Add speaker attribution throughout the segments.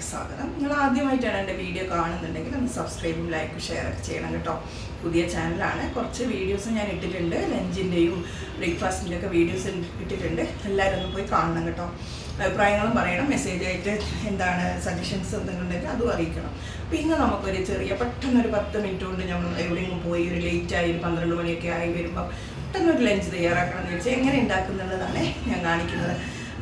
Speaker 1: സ്വാഗതം. നിങ്ങൾ ആദ്യമായിട്ടാണ് എൻ്റെ വീഡിയോ കാണുന്നുണ്ടെങ്കിൽ ഒന്ന് സബ്സ്ക്രൈബും ലൈക്കും ഷെയറൊക്കെ ചെയ്യണം കേട്ടോ. പുതിയ ചാനലാണ്. കുറച്ച് വീഡിയോസ് ഞാൻ ഇട്ടിട്ടുണ്ട്, ലഞ്ചിൻ്റെയും ബ്രേക്ക്ഫാസ്റ്റിൻ്റെ ഒക്കെ വീഡിയോസ് ഇട്ടിട്ടുണ്ട്. എല്ലാവരും ഒന്ന് പോയി കാണണം കേട്ടോ. അഭിപ്രായങ്ങളും പറയണം, മെസ്സേജായിട്ട് എന്താണ് സജഷൻസ് എന്തെങ്കിലും ഉണ്ടെങ്കിൽ അതും അറിയിക്കണം. അപ്പോൾ ഇന്ന് നമുക്കൊരു ചെറിയ പെട്ടെന്നൊരു 10 മിനിറ്റ് കൊണ്ട് നമ്മൾ എവിടെയെങ്കിലും പോയി ഒരു ലേറ്റായി 12 മണിയൊക്കെ ആയി വരുമ്പോൾ പെട്ടെന്നൊരു ലഞ്ച് തയ്യാറാക്കണം എന്ന് വെച്ചാൽ എങ്ങനെ ഉണ്ടാക്കുന്നുള്ളതാണ് ഞാൻ കാണിക്കുന്നത്.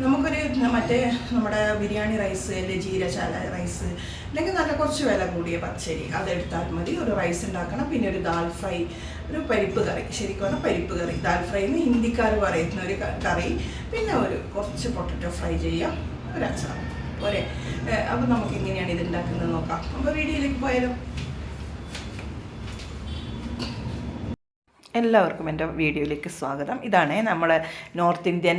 Speaker 1: നമുക്കൊരു മറ്റേ നമ്മുടെ ബിരിയാണി റൈസ് അല്ലെങ്കിൽ ജീരശാല റൈസ് അല്ലെങ്കിൽ നല്ല കുറച്ച് വില കൂടിയ പച്ചരി അതെടുത്താൽ മതി. ഒരു റൈസ് ഉണ്ടാക്കണം, പിന്നെ ഒരു ദാൽ ഫ്രൈ, ഒരു പരിപ്പ് കറി, ശരിക്കും പറഞ്ഞാൽ പരിപ്പ് കറി, ദാൽ ഫ്രൈ എന്ന് ഹിന്ദിക്കാർ പറയുന്ന ഒരു കറി, പിന്നെ ഒരു കുറച്ച് പൊട്ടറ്റോ ഫ്രൈ ചെയ്യാം, ഒരു അച്ചാർ പോരെ. അപ്പോൾ നമുക്ക് എങ്ങനെയാണ് ഇത് ഉണ്ടാക്കുന്നത് നോക്കാം. അപ്പോൾ വീഡിയോയിലേക്ക് പോയാലോ. എല്ലാവർക്കും എൻ്റെ വീഡിയോയിലേക്ക് സ്വാഗതം. ഇതാണ് നമ്മൾ നോർത്ത് ഇന്ത്യൻ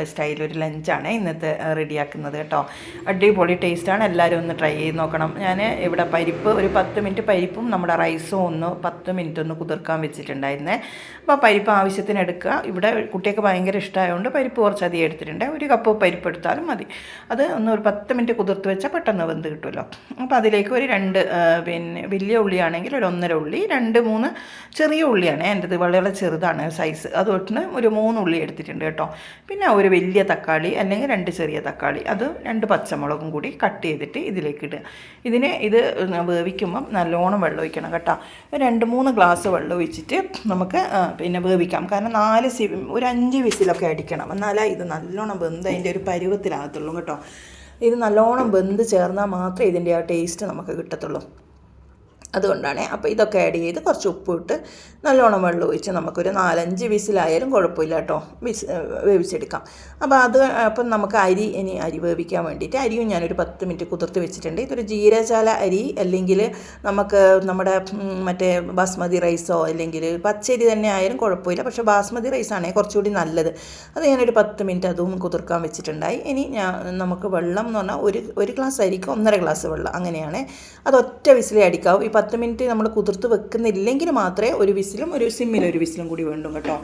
Speaker 1: സ്റ്റൈലൊരു ലഞ്ചാണ് ഇന്നത്തെ റെഡിയാക്കുന്നത് കേട്ടോ. അടിപൊളി ടേസ്റ്റാണ്, എല്ലാവരും ഒന്ന് ട്രൈ ചെയ്ത് നോക്കണം. ഞാൻ ഇവിടെ പരിപ്പ് ഒരു 10 മിനിറ്റ് പരിപ്പും നമ്മുടെ റൈസും ഒന്ന് 10 മിനിറ്റ് ഒന്ന് കുതിർക്കാൻ വെച്ചിട്ടുണ്ടായിരുന്നേ. അപ്പോൾ പരിപ്പ് ആവശ്യത്തിന് എടുക്കുക. ഇവിടെ കുട്ടിയൊക്കെ ഭയങ്കര ഇഷ്ടമായതുകൊണ്ട് പരിപ്പ് കുറച്ചധികം എടുത്തിട്ടുണ്ട്. ഒരു കപ്പ് പരിപ്പ് എടുത്താലും മതി. അത് ഒന്ന് ഒരു 10 മിനിറ്റ് കുതിർത്ത് വെച്ചാൽ പെട്ടെന്ന് വെന്ത് കിട്ടുമല്ലോ. അപ്പോൾ അതിലേക്ക് ഒരു 2 പിന്നെ വലിയ ഉള്ളിയാണെങ്കിൽ ഒരു 1.5 ഉള്ളി, 2-3 ചെറിയ ഉള്ളിയാണ് എൻ്റെത്, വളരെ ചെറുതാണ് സൈസ്, അതുകൊണ്ടിന് ഒരു 3 ഉള്ളി എടുത്തിട്ടുണ്ട് കേട്ടോ. പിന്നെ ഒരു വലിയ തക്കാളി അല്ലെങ്കിൽ 2 ചെറിയ തക്കാളി, അത് 2 പച്ചമുളകും കൂടി കട്ട് ചെയ്തിട്ട് ഇതിലേക്ക് ഇടുക. ഇത് വേവിക്കുമ്പം നല്ലോണം വെള്ളം ഒഴിക്കണം കേട്ടോ. 2-3 ഗ്ലാസ് വെള്ളം ഒഴിച്ചിട്ട് നമുക്ക് പിന്നെ വേവിക്കാം. കാരണം ഒരു 5 വിസിലൊക്കെ അടിക്കണം, എന്നാലേ ഇത് നല്ലോണം വെന്ത് അതിൻ്റെ ഒരു പരുവത്തിലാകത്തുള്ളൂ കേട്ടോ. ഇത് നല്ലോണം വെന്ത് ചേർന്നാൽ മാത്രമേ ഇതിൻ്റെ ആ ടേസ്റ്റ് നമുക്ക് കിട്ടത്തുള്ളൂ. അതുകൊണ്ടാണ്. അപ്പോൾ ഇതൊക്കെ ആഡ് ചെയ്ത് കുറച്ച് ഉപ്പിട്ട് നല്ലോണം വെള്ളം ഒഴിച്ച് നമുക്കൊരു 4-5 വിസിലായാലും കുഴപ്പമില്ല കേട്ടോ, വേവിച്ചെടുക്കാം. അപ്പം നമുക്ക് അരി വേവിക്കാൻ വേണ്ടിയിട്ട് അരിയും ഞാനൊരു 10 മിനിറ്റ് കുതിർത്ത് വെച്ചിട്ടുണ്ട്. ഇതൊരു ജീരശാല അരി അല്ലെങ്കിൽ നമുക്ക് നമ്മുടെ മറ്റേ ബാസ്മതി റൈസോ അല്ലെങ്കിൽ പച്ചരി തന്നെ ആയാലും കുഴപ്പമില്ല. പക്ഷേ ബാസ്മതി റൈസാണെങ്കിൽ കുറച്ചുകൂടി നല്ലത്. അത് ഞാനൊരു 10 മിനിറ്റ് അതും കുതിർക്കാൻ വെച്ചിട്ടുണ്ടായി. ഇനി നമുക്ക് വെള്ളം എന്ന് പറഞ്ഞാൽ ഒരു ഗ്ലാസ് അരിക്ക് 1.5 ഗ്ലാസ് വെള്ളം, അങ്ങനെയാണ്. അത് ഒറ്റ വിസിലേ അടിക്കാവും. ഈ 10 മിനിറ്റ് നമ്മൾ കുതിർത്ത് വെക്കുന്നില്ലെങ്കിൽ മാത്രമേ ഒരു വിസിലും ഒരു സിമ്മിലൊരു വിസിലും കൂടി വേണ്ടും കേട്ടോ.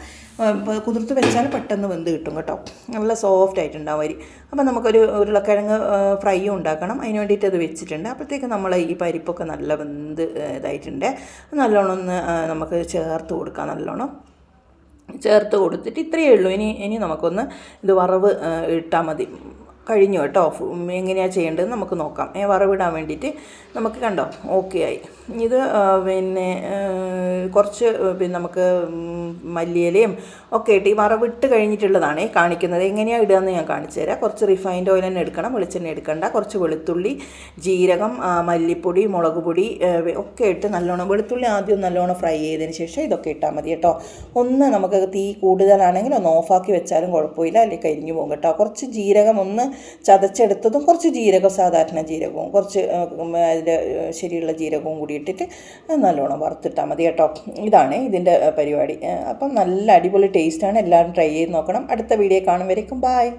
Speaker 1: കുതിർത്ത് വെച്ചാൽ പെട്ടെന്ന് വെന്ത് കിട്ടും കേട്ടോ, നല്ല സോഫ്റ്റ് ആയിട്ടുണ്ടാവും അരി. അപ്പോൾ നമുക്കൊരു ഉരുളക്കിഴങ്ങ് ഫ്രൈയും ഉണ്ടാക്കണം, അതിന് വേണ്ടിയിട്ട് അത് വെച്ചിട്ടുണ്ട്. അപ്പോഴത്തേക്ക് നമ്മൾ ഈ പരിപ്പൊക്കെ നല്ല വെന്ത് ഇതായിട്ടുണ്ട്. നല്ലോണം ഒന്ന് നമുക്ക് ചേർത്ത് കൊടുക്കാം. നല്ലോണം ചേർത്ത് കൊടുത്തിട്ട് ഇത്രയേ ഉള്ളൂ. ഇനി നമുക്കൊന്ന് ഇത് വറവ് ഇട്ടാൽ മതി. കഴിഞ്ഞു കേട്ടോ. എങ്ങനെയാണ് ചെയ്യേണ്ടത് നമുക്ക് നോക്കാം. വറവിടാൻ വേണ്ടിയിട്ട് നമുക്ക് കണ്ടോ ഓക്കെ ആയി. ഇത് പിന്നെ കുറച്ച് നമുക്ക് മല്ലിയിലയും ഒക്കെ ഇട്ട് ഈ വറവിട്ട് കഴിഞ്ഞിട്ടുള്ളതാണ് കാണിക്കുന്നത്. എങ്ങനെയാണ് ഇടുകയെന്ന് ഞാൻ കാണിച്ചു തരാം. കുറച്ച് റിഫൈൻഡ് ഓയിൽ തന്നെ എടുക്കണം, വെളിച്ചെണ്ണ എടുക്കണ്ട. കുറച്ച് വെളുത്തുള്ളി, ജീരകം, മല്ലിപ്പൊടി, മുളക് പൊടി ഒക്കെ ഇട്ട് നല്ലോണം, വെളുത്തുള്ളി ആദ്യം നല്ലോണം ഫ്രൈ ചെയ്തതിന് ശേഷം ഇതൊക്കെ ഇട്ടാൽ മതി കേട്ടോ. ഒന്ന് നമുക്ക് തീ കൂടുതലാണെങ്കിൽ ഒന്ന് ഓഫാക്കി വെച്ചാലും കുഴപ്പമില്ല, അല്ലെങ്കിൽ കരിഞ്ഞു പോകും കേട്ടോ. കുറച്ച് ജീരകം ഒന്ന് ചതച്ചെടുത്തതും കുറച്ച് ജീരകം, സാധാരണ ജീരകവും കുറച്ച് അതിൻ്റെ ശരിയുള്ള ജീരകവും കൂടി ഇട്ടിട്ട് നല്ലോണം വറുത്തിട്ടാൽ മതി കേട്ടോ. ഇതാണ് ഇതിൻ്റെ പരിപാടി. അപ്പം നല്ല അടിപൊളി ടേസ്റ്റാണ്. എല്ലാവരും ട്രൈ ചെയ്ത് നോക്കണം. അടുത്ത വീഡിയോ കാണും വരേക്കും ബായ്.